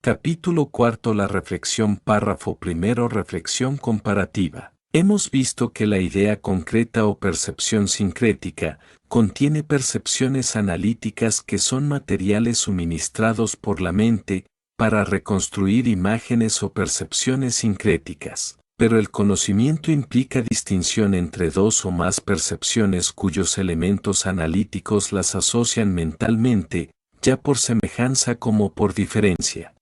Capítulo cuarto. La reflexión. Párrafo primero. Reflexión comparativa. Hemos visto que la idea concreta o percepción sincrética contiene percepciones analíticas que son materiales suministrados por la mente para reconstruir imágenes o percepciones sincréticas. Pero el conocimiento implica distinción entre dos o más percepciones cuyos elementos analíticos las asocian mentalmente, ya por semejanza como por diferencia.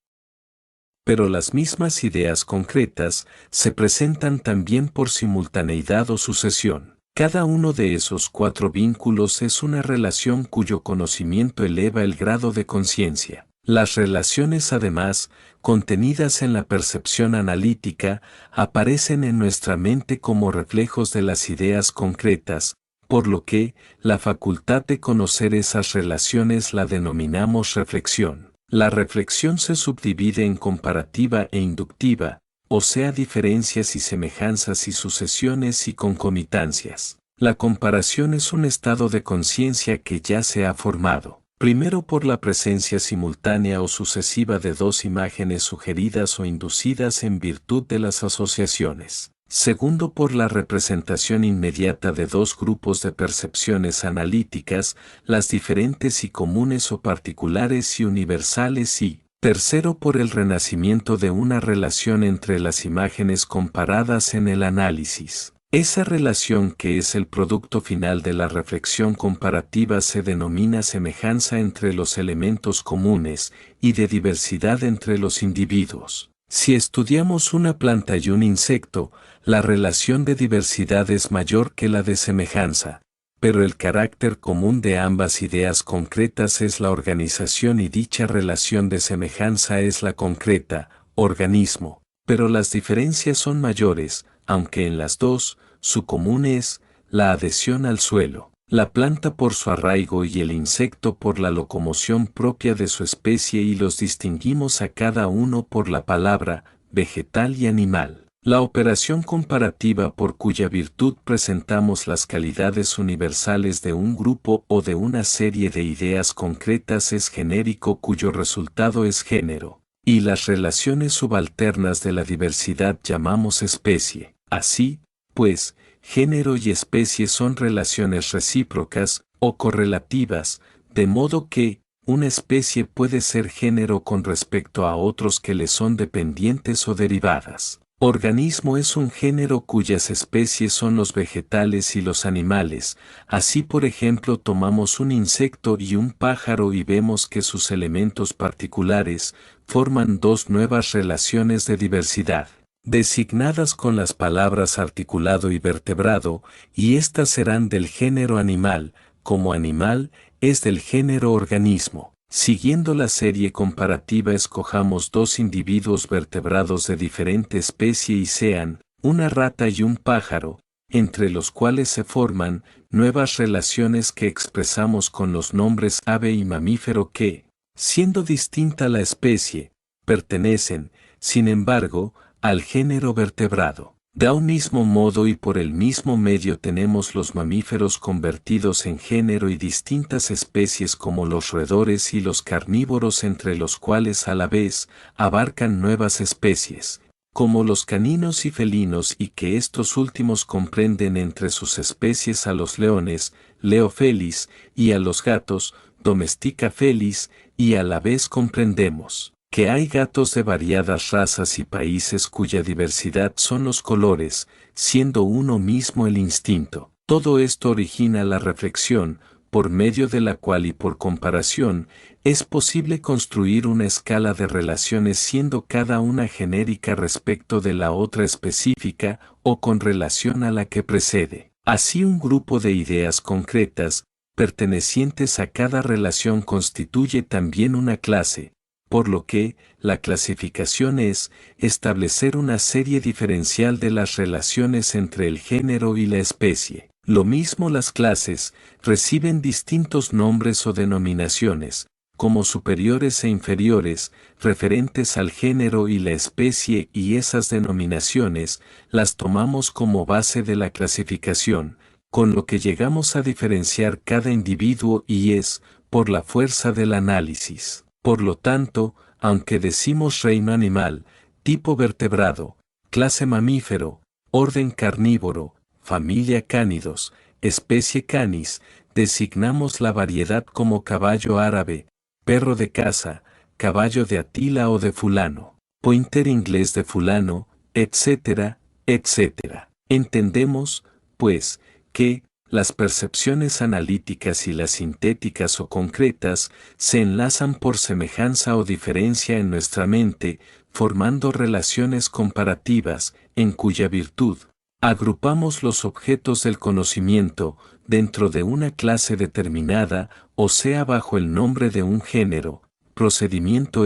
Pero las mismas ideas concretas se presentan también por simultaneidad o sucesión. Cada uno de esos cuatro vínculos es una relación cuyo conocimiento eleva el grado de conciencia. Las relaciones, además, contenidas en la percepción analítica, aparecen en nuestra mente como reflejos de las ideas concretas, por lo que la facultad de conocer esas relaciones la denominamos reflexión. La reflexión se subdivide en comparativa e inductiva, o sea, diferencias y semejanzas y sucesiones y concomitancias. La comparación es un estado de conciencia que ya se ha formado, primero por la presencia simultánea o sucesiva de dos imágenes sugeridas o inducidas en virtud de las asociaciones. Segundo, por la representación inmediata de dos grupos de percepciones analíticas, las diferentes y comunes o particulares y universales y, tercero, por el renacimiento de una relación entre las imágenes comparadas en el análisis. Esa relación, que es el producto final de la reflexión comparativa, se denomina semejanza entre los elementos comunes y de diversidad entre los individuos. Si estudiamos una planta y un insecto, la relación de diversidad es mayor que la de semejanza, pero el carácter común de ambas ideas concretas es la organización y dicha relación de semejanza es la concreta, organismo, pero las diferencias son mayores, aunque en las dos, su común es la adhesión al suelo. La planta por su arraigo y el insecto por la locomoción propia de su especie, y los distinguimos a cada uno por la palabra, vegetal y animal. La operación comparativa, por cuya virtud presentamos las calidades universales de un grupo o de una serie de ideas concretas, es genérico, cuyo resultado es género, y las relaciones subalternas de la diversidad llamamos especie. Así, pues, género y especie son relaciones recíprocas o correlativas, de modo que una especie puede ser género con respecto a otros que le son dependientes o derivadas. Organismo es un género cuyas especies son los vegetales y los animales. Así, por ejemplo, tomamos un insecto y un pájaro y vemos que sus elementos particulares forman dos nuevas relaciones de diversidad, designadas con las palabras articulado y vertebrado, y éstas serán del género animal, como animal es del género organismo. Siguiendo la serie comparativa, escojamos dos individuos vertebrados de diferente especie y sean una rata y un pájaro, entre los cuales se forman nuevas relaciones que expresamos con los nombres ave y mamífero que, siendo distinta la especie, pertenecen, sin embargo, al género vertebrado. De un mismo modo y por el mismo medio tenemos los mamíferos convertidos en género y distintas especies como los roedores y los carnívoros, entre los cuales a la vez abarcan nuevas especies, como los caninos y felinos, y que estos últimos comprenden entre sus especies a los leones, Leo felis, y a los gatos, Domestica felis, y a la vez comprendemos que hay gatos de variadas razas y países cuya diversidad son los colores, siendo uno mismo el instinto. Todo esto origina la reflexión, por medio de la cual y por comparación, es posible construir una escala de relaciones siendo cada una genérica respecto de la otra específica o con relación a la que precede. Así, un grupo de ideas concretas, pertenecientes a cada relación, constituye también una clase, por lo que la clasificación es establecer una serie diferencial de las relaciones entre el género y la especie. Lo mismo, las clases reciben distintos nombres o denominaciones, como superiores e inferiores, referentes al género y la especie, y esas denominaciones las tomamos como base de la clasificación, con lo que llegamos a diferenciar cada individuo y es, por la fuerza del análisis. Por lo tanto, aunque decimos reino animal, tipo vertebrado, clase mamífero, orden carnívoro, familia Cánidos, especie Canis, designamos la variedad como caballo árabe, perro de caza, caballo de Atila o de fulano, pointer inglés de fulano, etcétera, etcétera. Entendemos, pues, que las percepciones analíticas y las sintéticas o concretas se enlazan por semejanza o diferencia en nuestra mente, formando relaciones comparativas, en cuya virtud agrupamos los objetos del conocimiento dentro de una clase determinada, o sea bajo el nombre de un género, procedimiento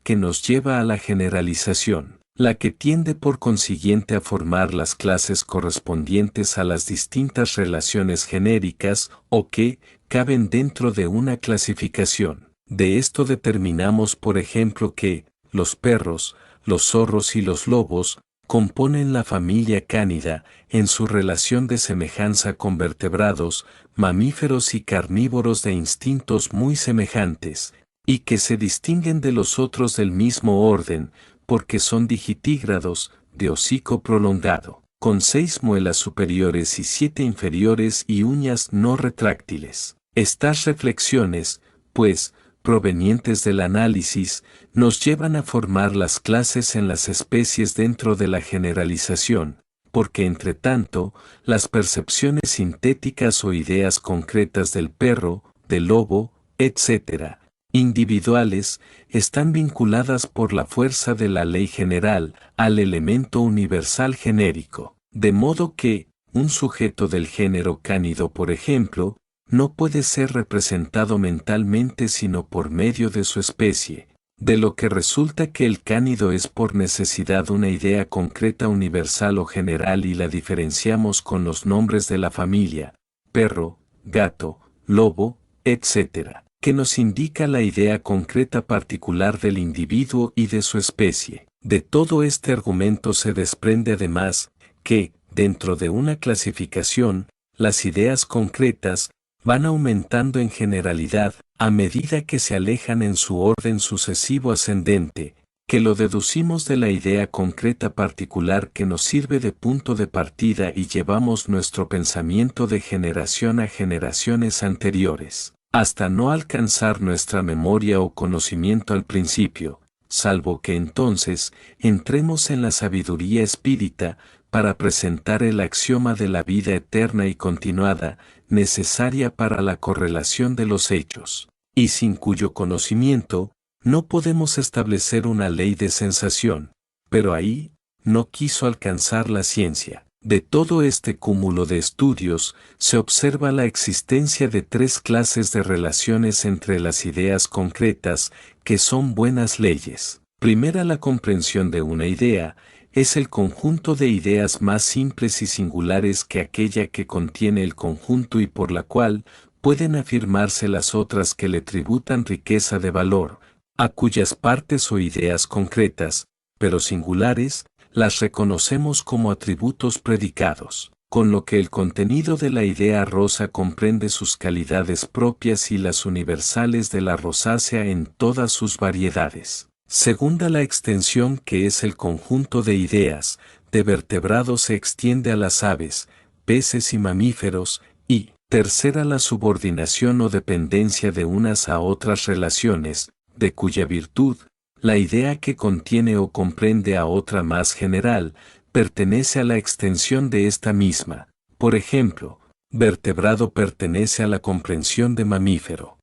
que nos lleva a la generalización, la que tiende por consiguiente a formar las clases correspondientes a las distintas relaciones genéricas o que caben dentro de una clasificación. De esto determinamos por ejemplo que los perros, los zorros y los lobos componen la familia Cánida en su relación de semejanza con vertebrados, mamíferos y carnívoros de instintos muy semejantes, y que se distinguen de los otros del mismo orden, porque son digitígrados, de hocico prolongado, con 6 muelas superiores y 7 inferiores y uñas no retráctiles. Estas reflexiones, pues, provenientes del análisis, nos llevan a formar las clases en las especies dentro de la generalización, porque entre tanto, las percepciones sintéticas o ideas concretas del perro, del lobo, etc., individuales, están vinculadas por la fuerza de la ley general al elemento universal genérico, de modo que, un sujeto del género cánido por ejemplo, no puede ser representado mentalmente sino por medio de su especie, de lo que resulta que el cánido es por necesidad una idea concreta universal o general y la diferenciamos con los nombres de la familia, perro, gato, lobo, etc., que nos indica la idea concreta particular del individuo y de su especie. De todo este argumento se desprende además que, dentro de una clasificación, las ideas concretas van aumentando en generalidad a medida que se alejan en su orden sucesivo ascendente, que lo deducimos de la idea concreta particular que nos sirve de punto de partida y llevamos nuestro pensamiento de generación a generaciones anteriores, hasta no alcanzar nuestra memoria o conocimiento al principio, salvo que entonces entremos en la sabiduría espírita para presentar el axioma de la vida eterna y continuada, necesaria para la correlación de los hechos, y sin cuyo conocimiento no podemos establecer una ley de sensación, pero ahí no quiso alcanzar la ciencia. De todo este cúmulo de estudios se observa la existencia de 3 clases de relaciones entre las ideas concretas, que son buenas leyes. Primera, la comprensión de una idea es el conjunto de ideas más simples y singulares que aquella que contiene el conjunto y por la cual pueden afirmarse las otras que le tributan riqueza de valor, a cuyas partes o ideas concretas, pero singulares, las reconocemos como atributos predicados, con lo que el contenido de la idea rosa comprende sus calidades propias y las universales de la rosácea en todas sus variedades. Segunda, la extensión, que es el conjunto de ideas, de vertebrados se extiende a las aves, peces y mamíferos, y, tercera, la subordinación o dependencia de unas a otras relaciones, de cuya virtud, la idea que contiene o comprende a otra más general, pertenece a la extensión de esta misma. Por ejemplo, vertebrado pertenece a la comprensión de mamífero.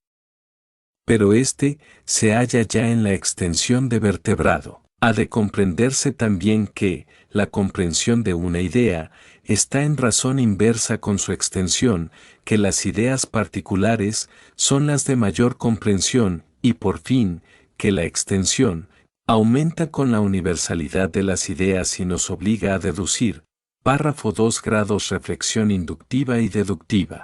Pero se halla ya en la extensión de vertebrado. Ha de comprenderse también que, la comprensión de una idea, está en razón inversa con su extensión, que las ideas particulares son las de mayor comprensión, y por fin, que la extensión aumenta con la universalidad de las ideas y nos obliga a deducir. Párrafo 2 grados reflexión inductiva y deductiva.